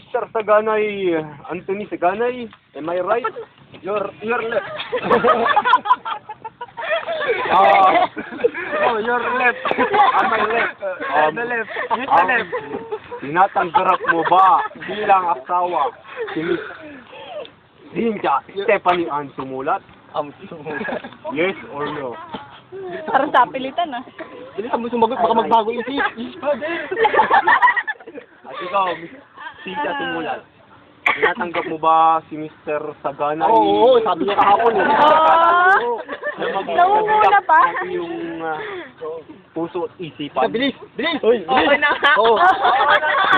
Mr. Saganay, Anthony Saganay, am I right? You're left. Oh, you're left. Am I left? The left. You're the left. Tinatanggap mo ba bilang asawa si Miss Linda Stephanie Ann Sumulat? Yes or no? Parang sa pilitan ah. Hindi ka mo sumagot, baka magbago isip. At ikaw, Miss Linda Sumulat, tinatanggap mo ba si Mr. Saganay? Oo, sabi niya kahapon. Namumula pa? Yung puso at isipan. Bilis! Bilis! Okay na. Oo.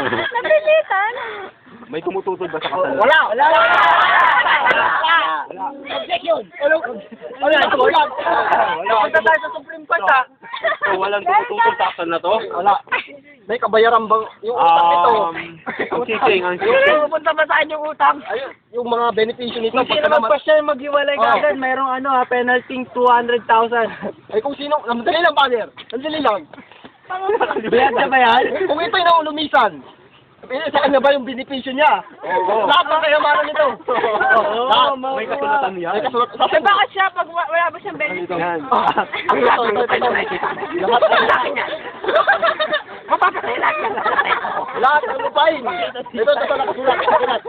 Napilitan? May tumututol ba sa kasal? Wala! Objection! Wala! Punta tayo sa Supreme Court ha. So, walang tumututol sa kasal na to? Wala. May kabayaran bang yung utang nito? Ang cheating, ang cheating. Pupunta ba saan yung utang? Ayun, yung mga benepisyo nito. Kung sino magpasya maghiwalay kagad, mayroong penalty 200,000. Ay kung sino, madali lang, father. Madali lang. Bayad na ba yan? Kung ito yung naulumisan, sa kanya ba yung benepisyo niya? Oo. Lahat ng kayamanan nito. Lahat. May kasulatan yan. May kasulatan. Eh bakit siya pag wala ba siyang benefit? Yan. Ang lahat ng lahat. Mapapatay lahat yan. Lahat ng lupain. Ito nakasulat.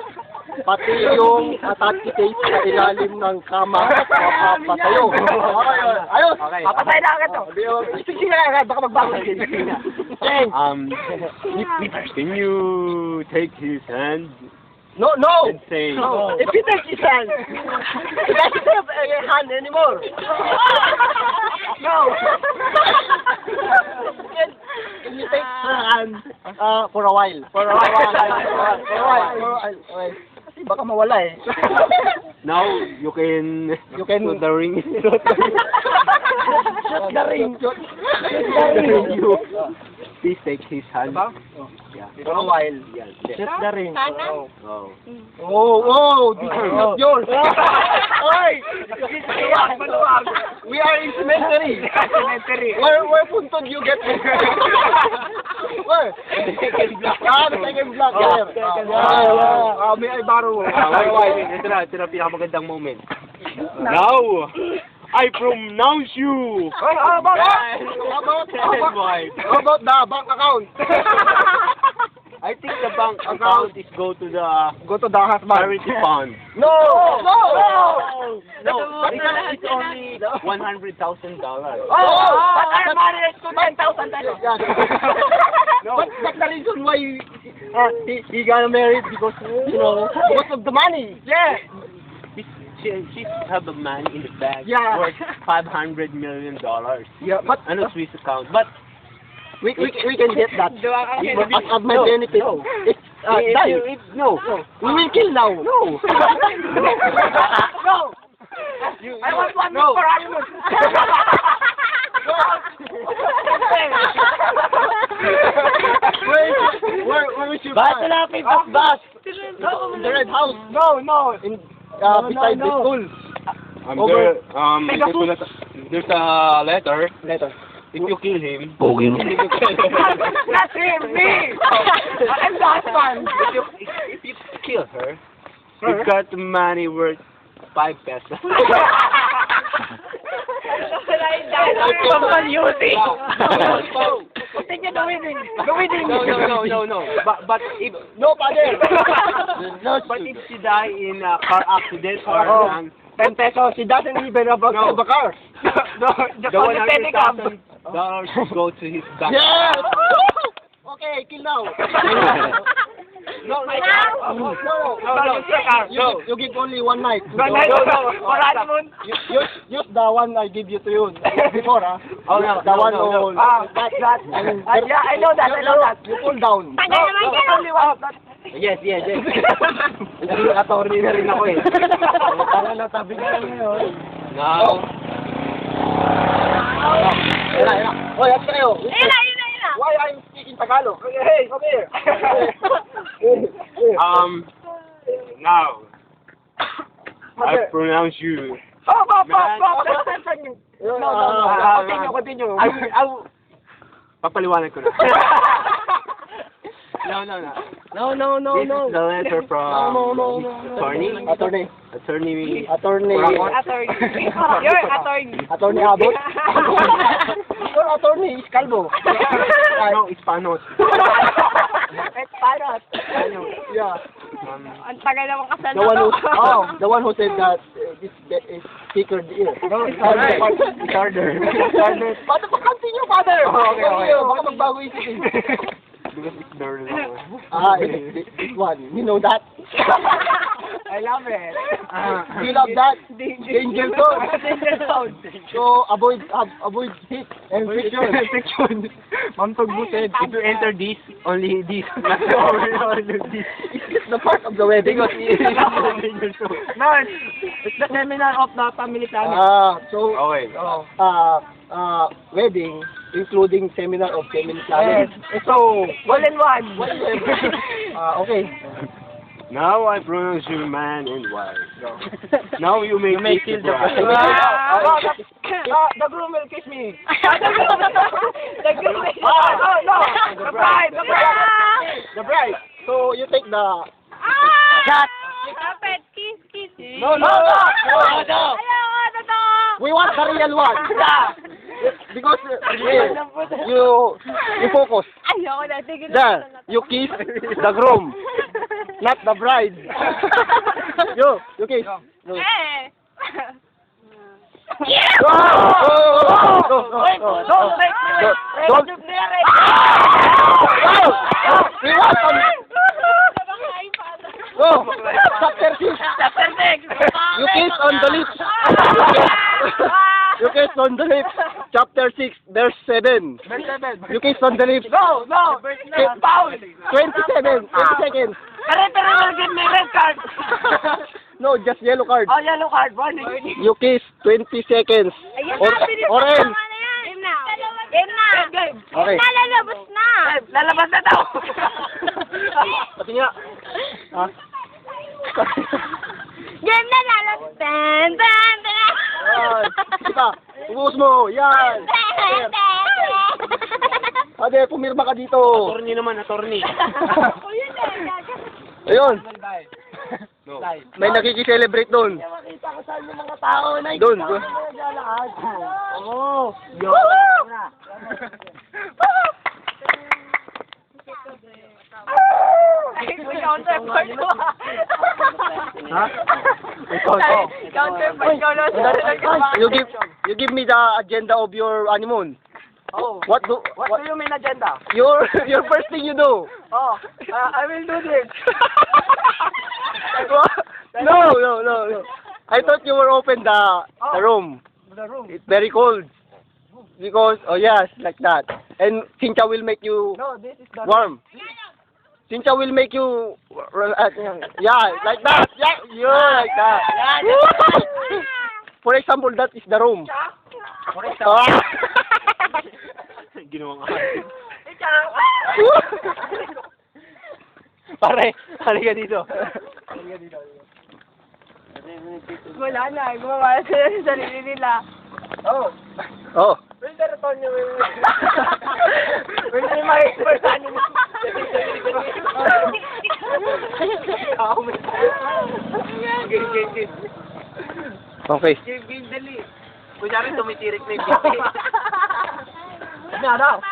Pati yung attached tape sa ilalim ng kama, mapapatayo. Ayos! Okay. Papatay na agad to. Sige na agad, baka magbago. Can you take his hand No! and say, If you take his hand, he doesn't have a hand anymore. No! Can you take her hand for a while? For a while. Okay. Kasi baka mawala eh. now you can You can- shoot the ring. Shoot the ring. You please take his hand. Yeah. For a while. Yan. Shoot the ring. Oh. Oh, this is not yours. Oy! We are in cemetery. Where puntod you get this? Where? The second block. The second block. May I borrow? Ito na pinakamagandang moment. Now, I pronounce you. How about the bank account? I think the bank account is go to the Go to the husband. charity fund. No! It's only $100,000. But our money is $10,000. But the reason why he got married because because of the money. Yeah. She have a man in the bank Yeah. worth $500 million. Yeah, but Ano Swiss account? But we can get that. As my No. benefit. It's die. No. We will kill now. No. No! I want one No. for honeymoon. Where is your Bakit car? hanapin pa bus? In the red house. No. In beside the school. There's a letter. Later. If you kill him, Not him, me! I'm the husband. if you kill her, you got the money worth 5 pesos. Pampanyuti. Continue the winning. The winning. No. But if Father. but if she die in a car accident or 10 pesos. He doesn't even have a car. the $100,000 go to his bank. Yeah. Okay, kill now. No. You give only one night. For honeymoon. Use the one I give you to you before, huh? Oh, no, The one no. that. Yeah, I know that. You pull down. Only one. Yes. Naging attorney na rin ako eh. Tara na, tabi ka lang ngayon. Now, Hoy, at kayo. Ila. Why I'm speaking Tagalog? Hey, come here. now, I pronounce you. Continue. Papaliwanag ko na. No, no, no, This no. is the letter from attorney. Attorney. Attorney. Attorney. Attorney. You're attorney. Attorney Abot. Your attorney is Calvo. No, Hispanos. It's parrot. Yeah. Ang tagal naman kasal The one who, the one who said that this is thicker the ear. No, it's harder. It's harder. It's harder. Father, continue, father. Okay, okay. Baka magbago isipin. Because it's dirty. This one. You know that? I love it. You love that? Danger zone. So avoid hit and friction. Section. Ma'am Tugbo said, if you enter this, only this. Only this. It's the part of the wedding. No, it's the seminar of the family planning. So Okay. wedding including seminar of family planning. So, all in one. Okay. Now I pronounce you man and wife. Now you may kill the bride. The groom will kiss me. The groom is... No. The bride. The bride. So you take the Shot! Stop it! Kiss. No. Ayoko, totoo! We want the real one. Because you focus. Ayoko na. Tigil There, you kiss the groom, not the bride. You kiss. No. Eh! Don't take me. Don't. We want on. Go. Chapter 6. Chapter 6! You kiss on the lips. You kiss on the lips. Chapter 6, verse 7. You kiss on the lips. No. Foul. 27 seconds. Referee will give me red card. No, just yellow card. Oh, yellow card. Warning. You kiss 20 seconds. Ayun Or, na, bilis or na. else. Game na. Game na. Game. Okay. Nalalabas na. Lalabas na daw. Pati nga. Ha? Game na lalabas. Tan, tan, tan. Yan. Kita. Ubus mo. Yan. Ade, pumirma ka dito. Attorney naman, attorney. Ayun. No. May nakikicelebrate doon. Makita ko saan yung mga tao na Doon. Oh. Yo. Counterpart ko. Ha? Ikaw. Counterpart ko. You give me the agenda of your honeymoon. Oh. What do You mean agenda? your first thing you do? Oh. I will do this. No. I thought you were open the room. The room. It's very cold. Because yes, like that. And Cynthia will make you No, this is the warm. Cynthia will make you yeah, like that. Yeah, like that. For example, that is the room. Ginawa ka. Pare, halika dito. Wala na. Gumawa sila sa sarili nila. Oh. Oh. Will the return you will you make first animal? Okay. Game dali. Kunyari tumitirik na yung game. Na daw.